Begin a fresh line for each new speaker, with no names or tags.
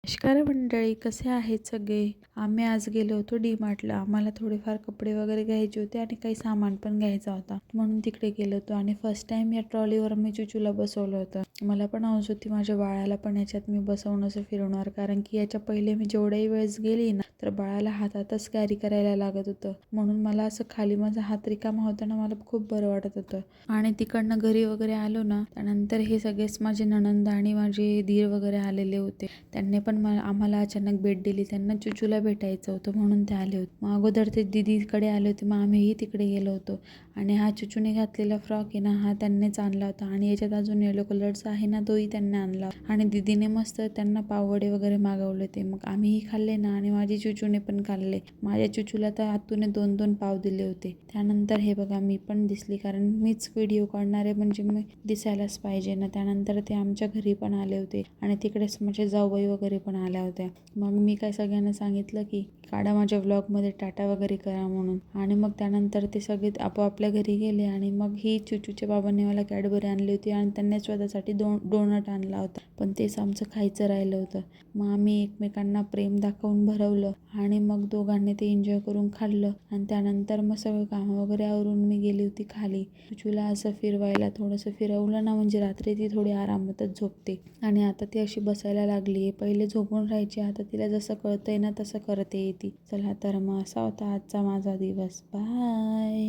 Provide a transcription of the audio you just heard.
नमस्कार मंडळी, कसे आहेत सगळे? आम्ही आज गेलो होतो डी-मार्टला. आम्हाला थोडेफार कपडे वगैरे घ्यायचे होते आणि काही सामान पण घ्यायचा होता, म्हणून तिकडे गेलो होतो. आणि फर्स्ट टाइम या ट्रॉलीवर मी चुचूला बसवलं होतं. मला पण हौस होती माझ्या बाळाला पण याच्यात मी बसवून असं फिरवणार, कारण की याच्या पहिले मी जेवढ्याही वेळेस गेली ना तर बाळाला हातातच कॅरी करायला लागत होतं, म्हणून मला असं खाली माझा हात रिकामा होताना मला खूप बरं वाटत होतं. आणि तिकडनं घरी वगैरे आलो ना त्यानंतर हे सगळेच माझे नणंद आणि माझे दीर वगैरे आलेले होते. त्यांनी पण आम्हाला अचानक भेट दिली. त्यांना चुचूला भेटायचं होतं म्हणून ते आले होते. मग अगोदर ते दीदीकडे आले होते, मग आम्हीही तिकडे गेलो होतो. आणि हा चुचूने घातलेला फ्रॉक आहे ना, हा त्यांनीच आणला होता. आणि याच्यात अजून येलो कलरचा आहे ना, तोही त्यांनी आणला. आणि दीदीने मस्त त्यांना पाववडे वगैरे मागवले होते. मग आम्हीही खाल्ले ना आणि माझी चुचूने पण खाल्ले. माझ्या चुचूला तर आतूने 2-2 पाव दिले होते. त्यानंतर हे बघा मी पण दिसली, कारण मीच व्हिडिओ काढणार आहे म्हणजे मी दिसायलाच पाहिजे ना. त्यानंतर ते आमच्या घरी पण आले होते आणि तिकडेच माझे जाऊबाई वगैरे पण आल्या होत्या. मग मी काय सगळ्यांना सांगितलं की काढा माझ्या व्लॉगमध्ये टाटा वगैरे करा म्हणून. आणि मग त्यानंतर ते सगळे आपापल्या घरी गेले. आणि मग ही चुचूच्या बाबांनी मला कॅडबरी आणली होती आणि त्यांनी स्वतःसाठी डोनट आणला होता, पण तेच आमचं खायचं राहिलं होतं. मग आम्ही एकमेकांना प्रेम दाखवून भरवलं आणि मग दोघांनी ते एन्जॉय करून खाल्लं. आणि त्यानंतर मग सगळं कामं वगैरे आवरून मी गेली होती खाली. चुचूला असं फिरवायला, थोडंसं फिरवलं ना म्हणजे रात्री ती थोडी आरामातच झोपते. आणि आता ती अशी बसायला लागली आहे. पहिले झोपून राहायची, आता तिला जसं कळतंय ना तसं करते ती. चला तर मग असा होता आजचा माझा दिवस. बाय.